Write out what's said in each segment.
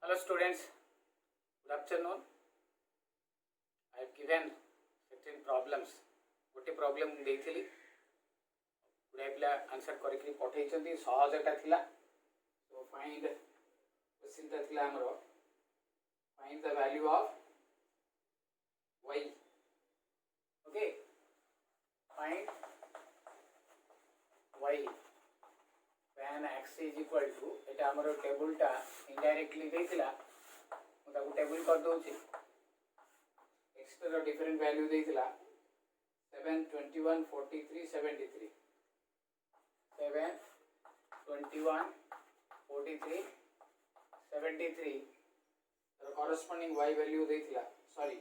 Hello students, good afternoon. I have given certain problems. गोटे problem देइथिली गुडे पिला answer करके पठेइछंती सहजटा थिला. So find क्वेश्चन ता थिला हमरो find the value of y. Okay, find y when x is equal to एटा हमरो टेबल टा इनडायरेक्टली देइथिला मुता को टेबल कर दोछि. x row different value देइथिला 7, 21, 43, 73. 7, 21, 43, 73. The corresponding y value देथिला. Sorry.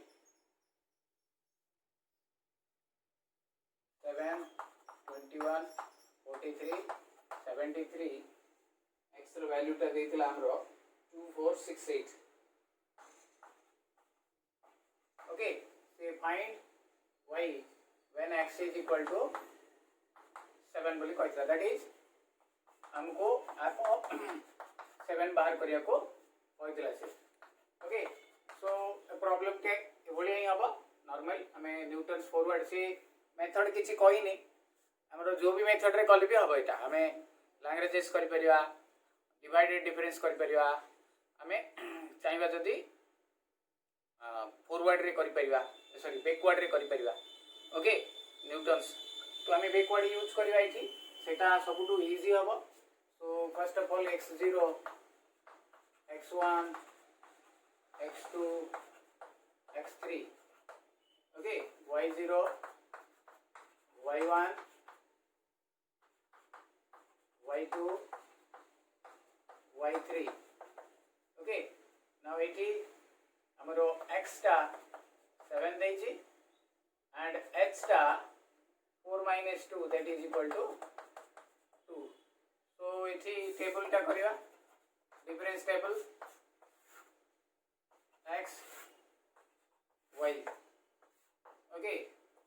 7, 21, 43, 73. X रो value टा देथिला हमरो 2468. Okay. So find y when x is equal to 7 बोली कहता. That is हमको f of 7 बाहर करिया को कहता से. ओके, सो प्रॉब्लम के एभली ही हबो. नॉर्मल हमें न्यूटन्स फॉरवर्ड से मेथड किछि कहि नै. हमरो जो भी मेथड रे कल भी हबो एटा हमें लैंग्वेजेस करि परिया, डिवाइडेड डिफरेंस करि परिया, हमें चाहिबा जदी फॉरवर्ड रे करि परिया, सॉरी बैकवर्ड रे करि परिया. ओके, न्यूटन्स तो हमें बैकवर्ड यूज करबा इथि सेटा सबटू इजी हबो. So first of all x0, x1, x2, x3. Okay, y0, y1, y2, y3. Okay, now इथि हमरो x टा 7 देछि and h star 4 minus 2 that is equal to 2. So इथि टेबल टा करिवा difference table x y. Okay,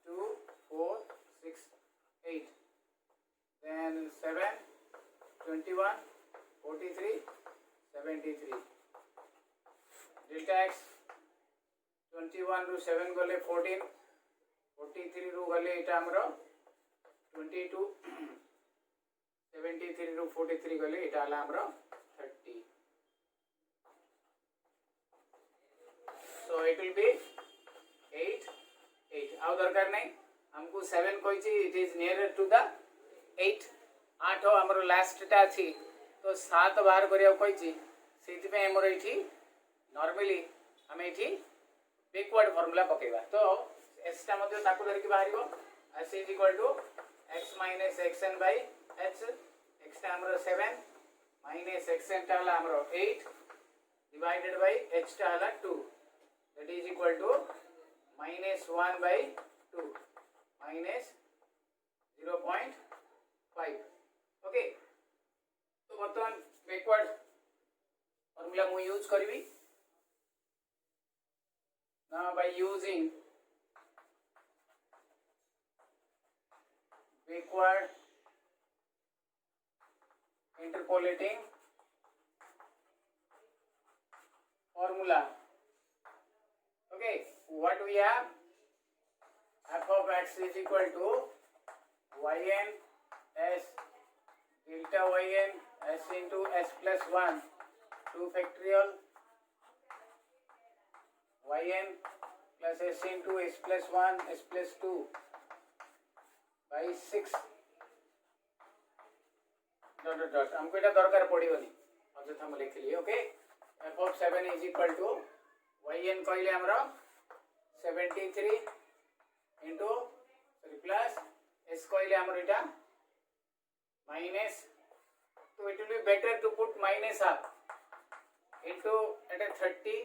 2 4 6 8, then 7 21 43 73. delta x 21 ru 7 गले 14, 43 रू गले इटा हमरो 22, 73 रू 43 गले इटा हला हमरो 30. So it will be 8 8. आउ दरकार नहीं हमको 7 कहिछि, it is nearer to the 8. 8 हमरो लास्ट टा अछि तो 7 बाहर करिया कहिछि. सेति पे हमरो इथि नॉर्मली हमें इथि बैकवर्ड फार्मूला पकेबा. तो s टा मध्ये ताकू धर के बाहरिबो s is equal to x minus xn by h. x टा हमरो 7 minus xn टा हला हमरो 8 divided by h टा हला 2. that is equal to minus 1 by 2 minus 0.5. Okay, तो बर्तमान बैकवर्ड फार्मूला मु यूज करबी. now by using backward interpolating formula. Okay, what we have, f of x is equal to yn s delta yn s into s plus 1 2 factorial yn plus s into s plus 1 s plus 2 by 6 dot dot dot. हमको एटा दरकार पड़िबनी अजथा हम लिखली. Okay, f of 7 is equal to yn कहले हमरो 73 into sorry plus s कहले हमरो एटा minus, so it will be better to put minus half into at a 30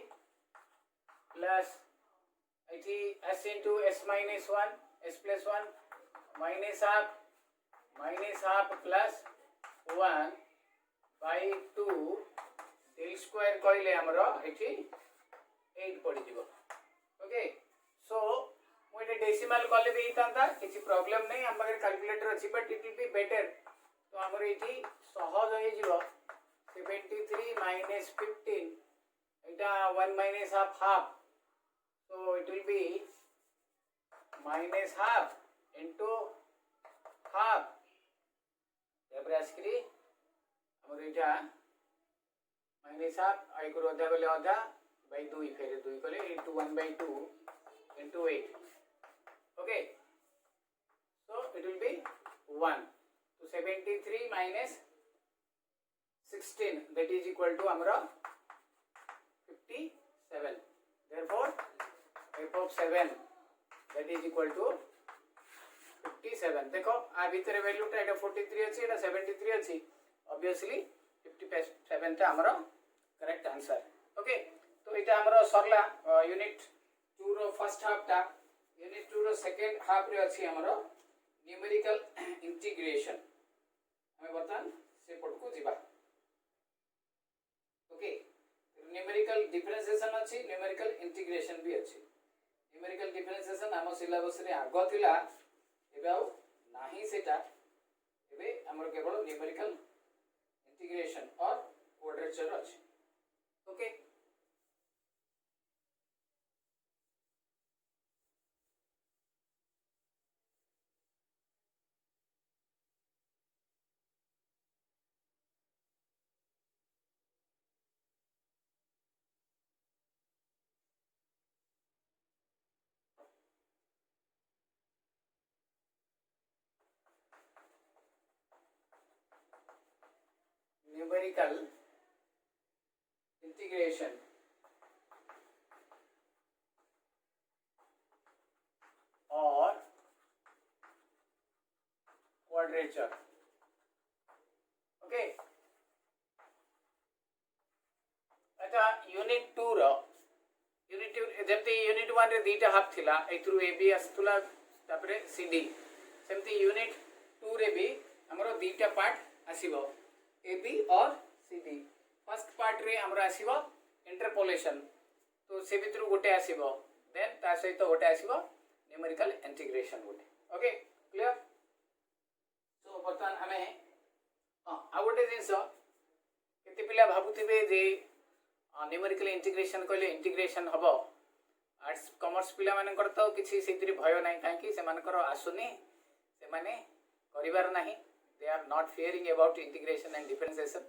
plus it s into s minus 1 s plus 1 minus half plus 1 by 2 del square कहले हमरो एठी 8 पड़ी जिवो. Okay, सो मु एटा decimal कले भी तांता किछि प्रॉब्लम नहीं. हम बगर कैलकुलेटर अछि but it will be better. तो हमरो एठी सहज होई जिवो 73 minus 15 eta 1 minus half, so it will be minus half into half तापर आसकरी हमर इटा माइनस हाफ आई को आधा गले आधा बाय 2 फेर 2 कले into 1/2 into 8 okay so it will be 1 so 73 minus 16 that is equal to amra 57 therefore f of 7 that is equal to 57 देखो आ भीतर वैल्यू टा एटा 43 अछि एटा 73 अछि ऑब्वियसली 57 टा हमरो करेक्ट आंसर ओके तो एटा हमरो सरला यूनिट 2 रो फर्स्ट हाफ टा यूनिट 2 रो सेकंड हाफ रे अछि हमरो न्यूमेरिकल इंटीग्रेशन हमें बर्तन से पट को जिबा ओके न्यूमेरिकल डिफरेंशिएशन अछि न्यूमेरिकल इंटीग्रेशन भी अछि न्यूमेरिकल डिफरेंशिएशन हम सिलेबस रे आगो थिला एबे आउ नाही सेटा एबे हमर केवल न्यूमेरिकल इंटीग्रेशन और क्वाड्रेचर अछि okay numerical integration or quadrature okay अच्छा यूनिट 2 रो यूनिट जमती यूनिट 1 रे दीटा हाफ थिला एथरु ए बी आस्तुला तापरे सी डी सेमती यूनिट 2 रे भी हमरो दीटा पार्ट आसीबो ए बी और सी डी फर्स्ट पार्ट रे हमरा आसीबो इंटरपोलेशन तो से भितरु गोटे आसीबो देन ता सहित गोटे आसीबो न्यूमेरिकल इंटीग्रेशन गोटे ओके क्लियर तो बर्तमान हमें आ गोटे जिंस केते पिला भाबुथिबे जे न्यूमेरिकल इंटीग्रेशन कहले इंटीग्रेशन हबो आर्ट्स कॉमर्स पिला मानकर तो किछि सेतिरि भय नाही काहे से मानकर आसुनी से माने करिवार नाही they are not fearing about integration and differentiation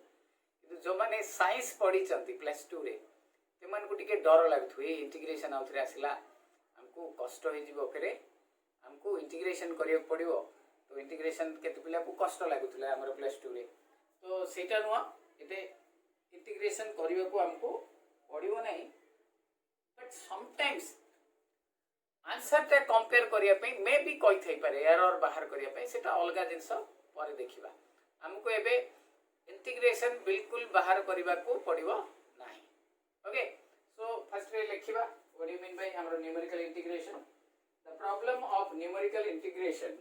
किंतु जो माने साइंस पढ़ी चंती प्लस 2 रे ते मान को टिके डर लागथु ए इंटीग्रेशन आउथरे आसिला हमको कष्ट होई जिवो फेरे हमको इंटीग्रेशन करियो पड़िवो तो इंटीग्रेशन केते पिला को कष्ट लागुथला हमर प्लस 2 रे तो सेटा नुवा एते इंटीग्रेशन करियो को हमको पड़िवो नाही बट समटाइम्स आंसर टे कंपेयर करिया पे मे बी कोइ थई पारे एरर बाहर करिया पे सेटा अलगा जिंस पर देखिबा हमको एबे इंटीग्रेशन बिल्कुल बाहर करिबा को पड़िबो नाही ओके सो फर्स्ट रे लिखिबा what do you mean by हमर numerical integration the problem of numerical integration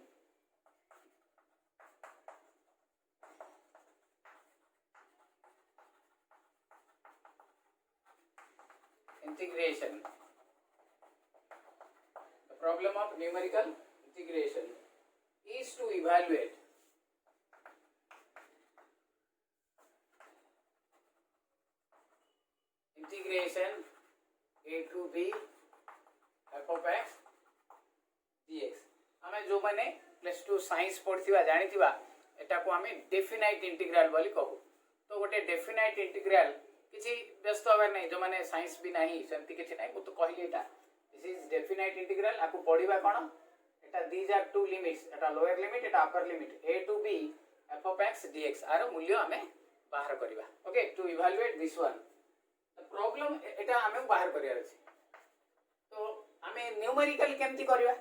the problem of numerical integration is to evaluate integration a to b f of x dx हमें जो माने plus 2 science पढ़थिबा जानिथिबा एटा को हमें definite integral बोली कहू तो गोटे डेफिनाइट इंटीग्रल किछि व्यस्त होबे नै जो माने साइंस भी नाही सेमति किछि नै तो कहली एटा this is definite integral आकु पढिबा cone Etah these are to limits Etah lower limit Etah upper limit a to b f of x dx आरो मूल्य हमें बाहर करबा okay to evaluate this one the problem एटा हमें बाहर करिया अछि तो हमें न्यूमेरिकल केमति करबा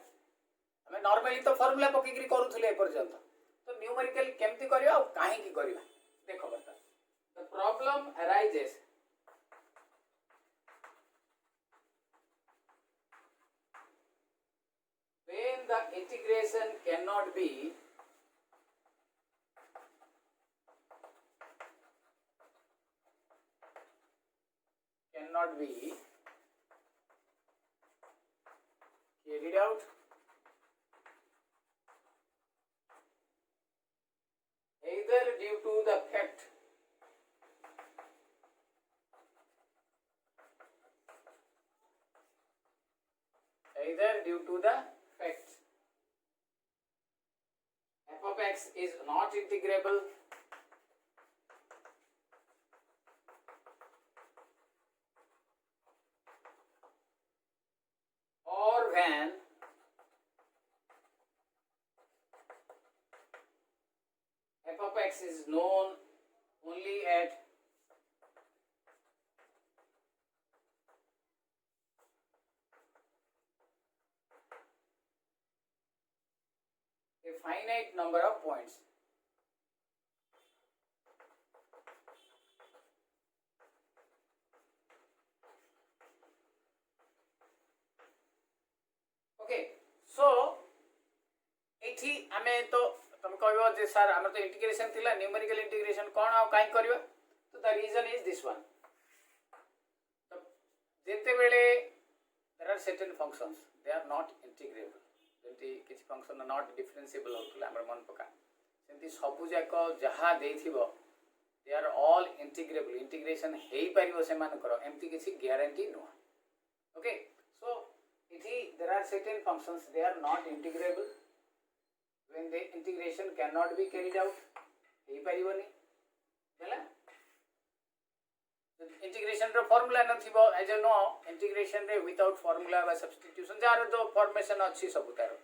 हमें नॉर्मली तो फार्मूला पकिकरी करूथले ए पर्यंत तो न्यूमेरिकल केमति करबा और काहे की करबा देखो बता the problem arises when the integration cannot be carried out either due to the fact either due to the fact f of x is not integrable or when f of x is known only at a finite number of points. Okay, so एठी आमे तो तुम कहबो जे sir हमर तो integration थिला numerical integration कोन आ काई करबा तो the reason is this one तो जेते बेले there are certain functions they are not integrable जेंति किछ फंक्शन नॉट डिफरेंशिएबल होतला हमर मन पका सेंति सबु जाको जहा देथिबो they are all integrable integration हेई परिबो से मान करो एमति किछि ग्यारंटी नो ओके सो इथि there are certain functions they are not integrable when the integration cannot be carried out ei pariboni hela integration ro formula nathibo as you know integration re without formula ba substitution jar to formation achi sabu taro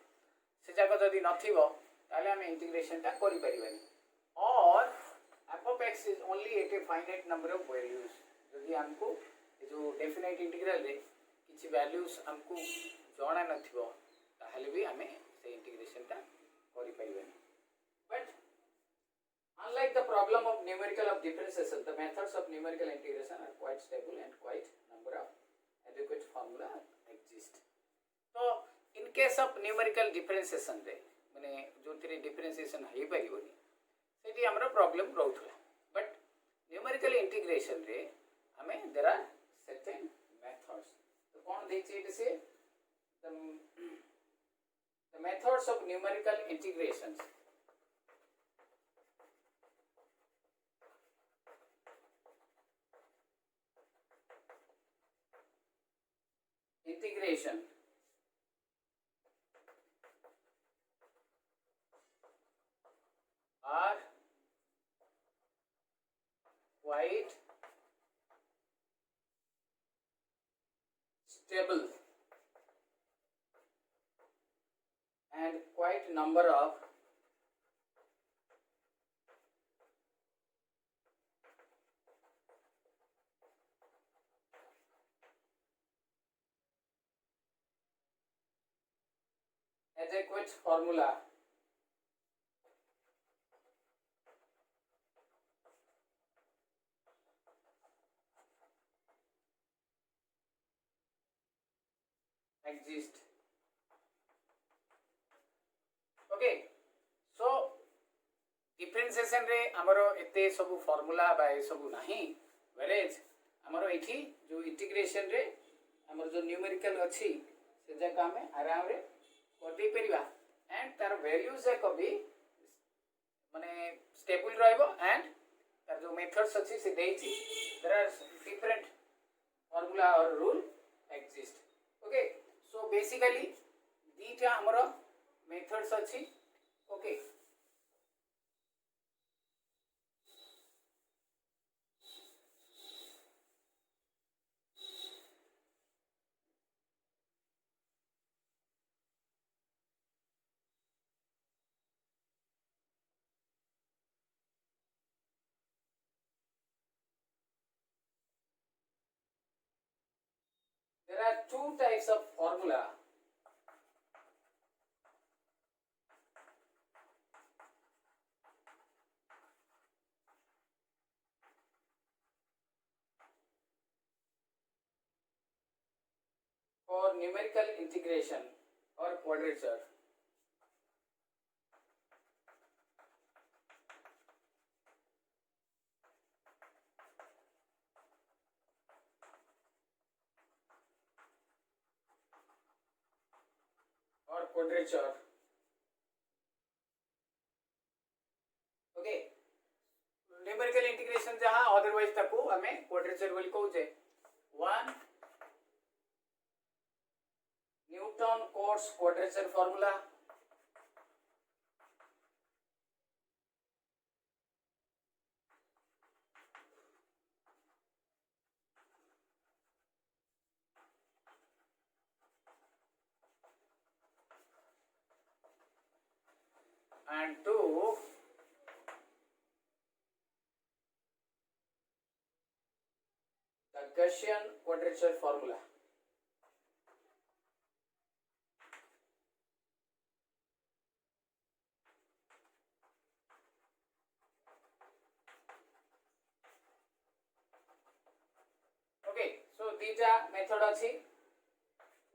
se jaga jodi nathibo tale ame integration ta kori paribani or f of x is only at a finite number of values jodi हमको जो definite integral रे किछि values हमको जणा नथिबो ताहले भी हमें से integration ता But unlike the problem of numerical of differentiation, the methods of numerical integration are quite stable and quite number of adequate formula exist. So in case of numerical differentiation रे माने जो थ्री differentiation हेई परिबोनी सेठी हमरो problem रहउथला but numerical integration रे हमें there are certain methods तो कोन देछि एटे से the methods of numerical integrations are quite stable and quite number of adequate formula exist. Okay, so differentiation रे हमरो एते सब फार्मूला बा ए सब नाही whereas हमरो एठी जो इंटीग्रेशन रे हमरो जो न्यूमेरिकल अछि से जका हमें आराम रे करदे परिबा एंड तार वैल्यूज ए कभी माने स्टेबल रहइबो एंड तार जो मेथड्स अछि से देछि देयर आर डिफरेंट फार्मूला और rule exist. Okay, so basically दीटा हमरो methods अछि okay there are two types of formula for numerical integration or quadrature. Or quadrature. Okay. Numerical integration जहाँ otherwise ताको हमें quadrature बोल को जे 1 new Newton-Cotes quadrature formula. And 2, the Gaussian quadrature formula. Okay, so these are method अछि.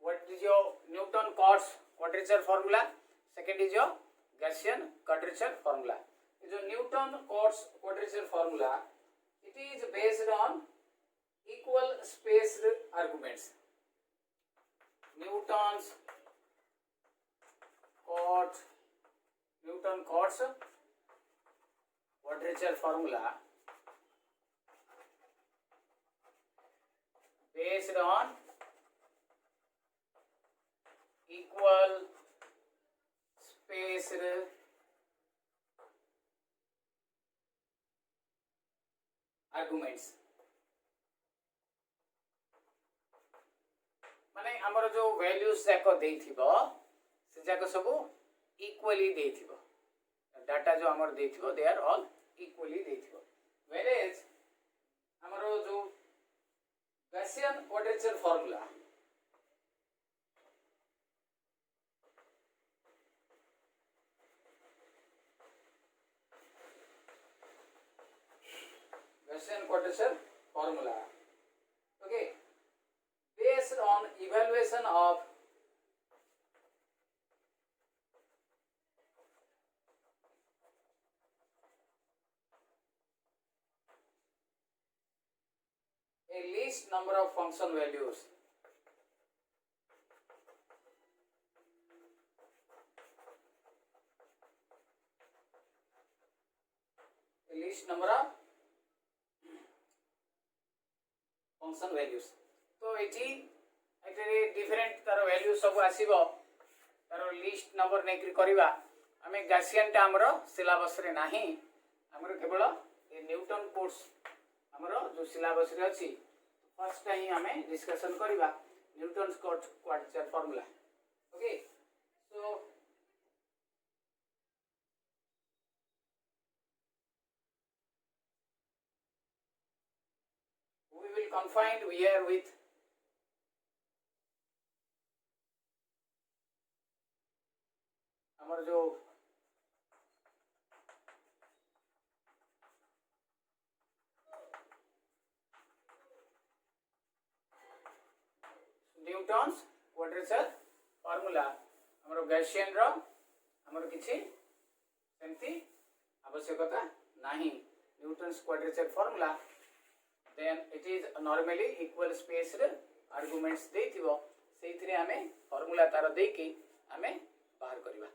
What is your Newton-Cotes quadrature formula? Second is your Gaussian quadrature formula. Is your Newton-Cotes quadrature formula. It is based on equal spaced arguments. Newton-Cotes quadrature formula based on equal spaced arguments. माने हमर जो values जाक देथिबो से जाक सब equally देथिबो data जो हमर देथिबो दे आर ऑल इक्वली देथिबो whereas हमर जो Gaussian quadrature formula okay based on evaluation of a least number of function values. A least number of function values. तो एटी एक्चुअली डिफरेंट तार वैल्यू सब आसीबो तार लिस्ट नंबर नेकरी करबा हमें Gaussian टा हमरो सिलेबस रे नाही हमरो केवल ए न्यूटन कोर्स हमरो जो सिलेबस रे अछि फर्स्ट टाइम हमें डिस्कशन करबा Newton course quadrature formula okay so we will confined here with हमर जो न्यूटन्स क्वाड्रेचर फार्मूला हमर गॉसियन रो हमर किछि सेमती आवश्यकता नाही Newton's quadrature formula then it is normally equal spaced arguments देथिबो सेइथिरे हमें फार्मूला तार देकी हमें बाहर करबा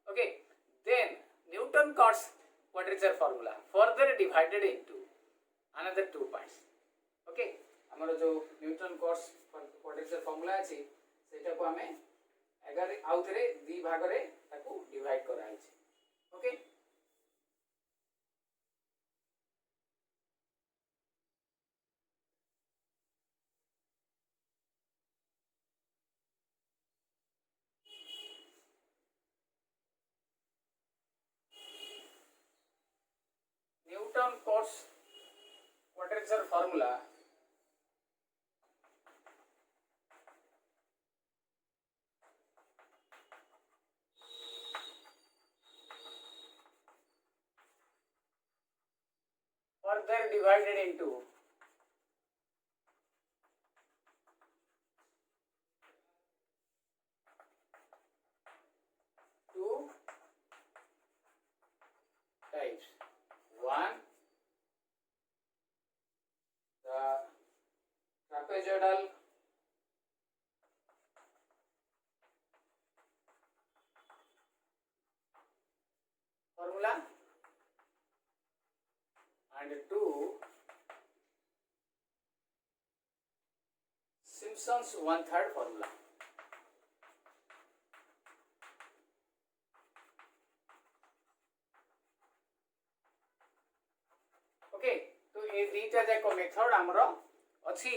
okay then Newton Cotes quadrature formula further divided into another two parts okay हमर जो Newton Cotes quadrature formula अछि सेटा को हमें अगर आउथरे दी भाग रे ताको डिवाइड करा अछि okay Newton Cotes quadrature formula further divided into two types. One, the trapezoidal formula and two, Simpson's 1/3 formula. ये दीटा जाक मेथड आमर अच्छी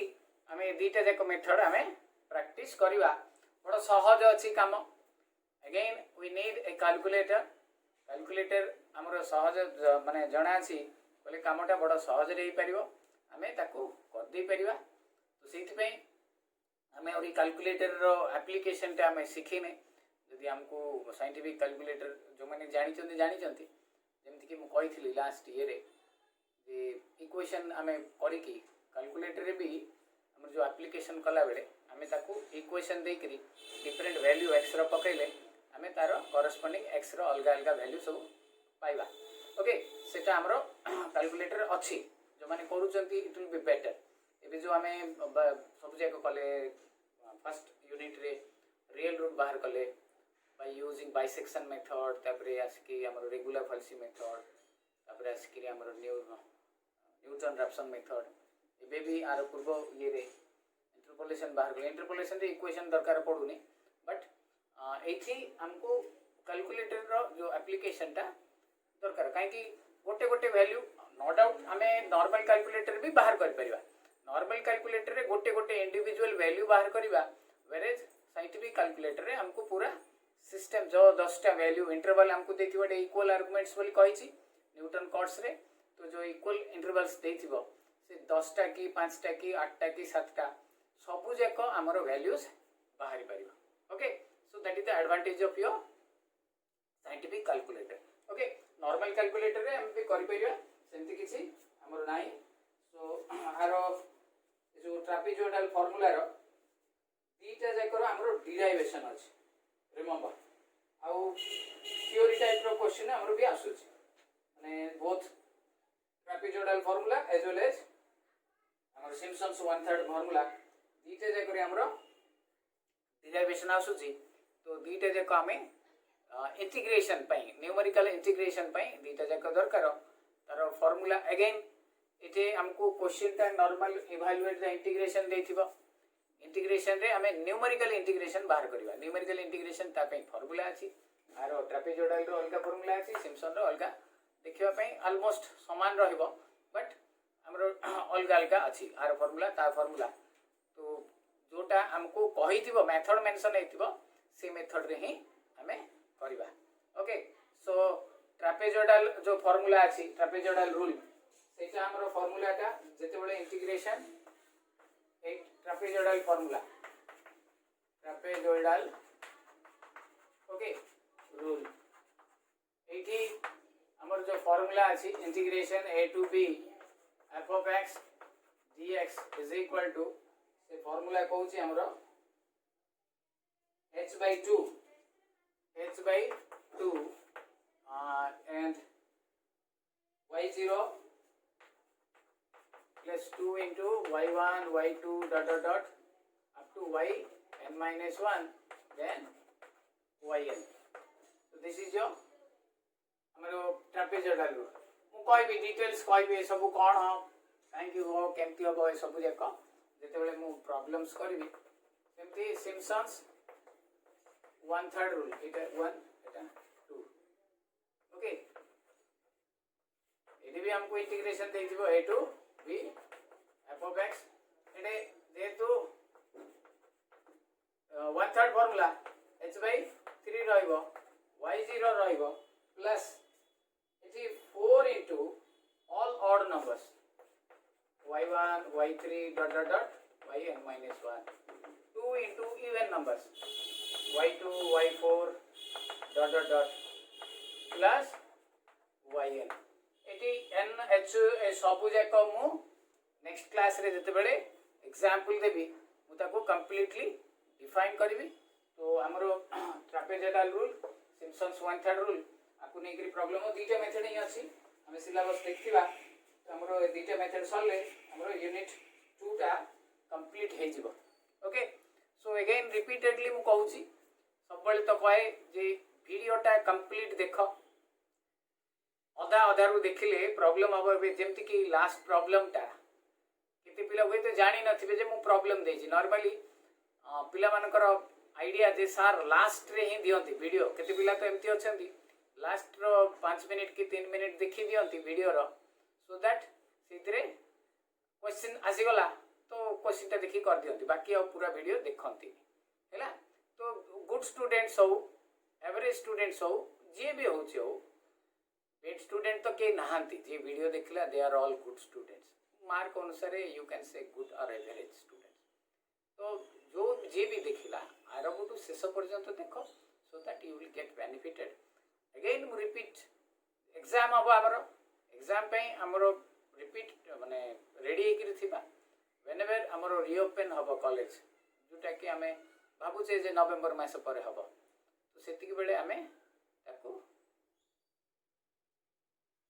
आम दीटा जाक मेथड आम प्रैक्टिस करवा बड़ा सहज अच्छी काम again we need a calculator calculator आमर सहज माने जना अच्छी बोले कामटा बड़ा सहज रे पारिबो आमे ताकू कर दे परिबा तो सेति आमे और कैलकुलेटर रो एप्लीकेशन टा आमे शिखिने यदि हमको साइंटिफिक कैलकुलेटर जो मैंने जानी जमती कि मुझे कही लास्ट ईयर जे इक्वेशन आम करी कैलकुलेटर रे भी आम जो एप्लीकेशन कला बेले आम ताकू इक्वेशन देकरी डिफरेंट वैल्यू एक्स रो पकईले आम तार करस्पॉन्डिंग एक्स रो अलग अलग वैल्यू सब पाइबा ओके सेटा हमरो कैलकुलेटर अच्छी जो मैंने करूँच इट विल बी बेटर एबे जो आम सब जाक कले फर्स्ट यूनिट रे रियल रूट बाहर कले by using bisection method तापरे आसिकी हमर रेगुलर फॉल्सी मेथड तापरे आसिकी हमर न्यूटन रैप्सन मेथड एबे भी आर पूर्व ये रे इंटरपोलेशन बाहर कले इंटरपोलेशन रे इक्वेशन दरकार पड़ुनी बट एथि हमको कैलकुलेटर रो जो एप्लीकेशन टा दरकार काहे कि गोटे गोटे वैल्यू नो डाउट हमें नॉर्मल कैलकुलेटर भी बाहर कर परिबा नॉर्मल कैलकुलेटर रे गोटे गोटे इंडिविजुअल वैल्यू बाहर करिबा वेरेज साइंटिफिक कैलकुलेटर रे हमको पूरा सिस्टम जो 10टा वैल्यू इंटरवल हमको देती बटे इक्वल आर्गुमेंट्स बोली कही न्यूटन कॉर्ड्स रे तो जो इक्वल इंटरवल्स देथिबो से 10टा की 5टा की 8टा की 7टा सबु जाक हमर वैल्यूज बाहरी परिबो okay so that is the advantage of your scientific calculator okay normal calculator रे हम भी करि परिबा सेंति किछि हमर नाही सो आरो जो ट्रापेजोइडल फार्मूला रो दीटा जाक रो हमर डेरिवेशन अछि रिमेंबर आउ थ्योरी टाइप रो क्वेश्चन हमर भी आसुच माने both trapezoidal formula as well as हमर सिम्पसन्स 1/3 फार्मूला दीटा जाक रे हमर डेरिवेशन आसुची तो दीटा जाक हमें इंटीग्रेशन पई न्यूमेरिकल इंटीग्रेशन पई दीटा जाक दरकार तार फार्मूला अगेन एते हमको क्वेश्चन ता नॉर्मल इवैल्यूएट द इंटीग्रेशन देथिबो इंटीग्रेशन रे हमें न्यूमेरिकल इंटीग्रेशन बाहर करबा न्यूमेरिकल इंटीग्रेशन ता पे फार्मूला अछि आरो ट्रापेजोइडल रो अलगा फार्मूला अछि सिम्पसन रो अलगा देखिबा पे ऑलमोस्ट समान रहइबो बट हमरो अलगा अलगा अछि आरो फार्मूला ता फार्मूला तो जोटा हमको कहिथिबो मेथड मेंशन हेतिबो से मेथड रे ही हमें करबा ओके सो ट्रापेजोइडल जो फार्मूला अछि ट्रापेजोइडल रूल सेटा हमरो फार्मूला ता जते बळे इंटीग्रेशन एक trapezoidal formula trapezoidal okay rule एठी हमर जो फार्मूला अछि integration a to b f of x dx is equal to से फार्मूला कहउछि हमरो h/2 and y0 plus 2 into y1 y2 dot dot dot up to yn minus 1 then yn so this is your हमरो trapezoidal rule मु कहबी details कहबी सब कोन हो thank you हो केमती हो सब जाक जते बेले मु प्रॉब्लम्स करबी सेमती सिम्पसन्स 1/3 रूल एटा 1 एटा 2 ओके एडी भी हमको इंटीग्रेशन देथिबो a to b f of x एडे जेतु 1/3 फार्मूला h/3 रहइबो y0 रहइबो प्लस एटी 4 into all odd numbers y1 y3 dot dot dot yn minus 1 2 into even numbers y2 y4 dot dot dot plus yn eighty n h सबु जाक मु next class रे जते बेले एग्जांपल देबी मु ताको कंप्लीटली डिफाइन करबी तो हमरो ट्रापेजोइडल रूल सिम्पसन्स 1/3 रूल आकु नै करी प्रॉब्लम दीटा मेथड ही अछि हम सिलेबस देखिबा तो हमरो दीटा मेथड सॉल्व हमरो यूनिट 2 टा कंप्लीट हे जिवो ओके सो अगेन रिपीटेडली मु कहूची सब बेले तो कहे जे वीडियोटा कंप्लीट देखो अधा अधा रु देखिले प्रॉब्लम हम जेमती कि लास्ट प्रॉब्लम टा केते पिला होय तो जानि नथिबे जे मु प्रॉब्लम देछि नॉर्मली पिला मानकर आईडिया जे सार लास्ट रे ही दियंती वीडियो केते पिला तो एमती अछंती लास्ट रो 5 मिनिट की 3 मिनिट देखि दियंती वीडियो रो सो दैट सेतरे क्वेश्चन आसीगला तो क्वेश्चन देखिए कर दियंती बाकी और पूरा वीडियो देखती है। तो गुड स्टूडेंट्स हो एवरेज स्टूडेंट्स हो जी भी हो बेड स्टूडेंट तो कई नहांती जे वीडियो देखला they are all good students mark अनुसार यू कैन से गुड और एवरेज स्टूडेंट्स। तो जो जे भी देखला आरंभ टू शेष पर्यंत देख so that you will get benefited. Again मु रिपीट एग्जाम हम आमर एग्जाम पे आमर रिपीट माने रेडी होकर थिबा व्हेनेवर आमर रीओपन हम कॉलेज जोटा कि आमे भाबुचे जे नवेम्बर मास पर हम तो सेतिक बेले आमे ताको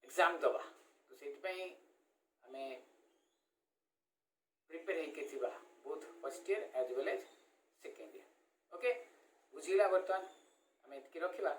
एग्जाम दबा तो सेति आमे प्रिपेयर होके थिबा both first year as well as second year. Okay बुझिला बर्तमान आमे इतकी रखिबा।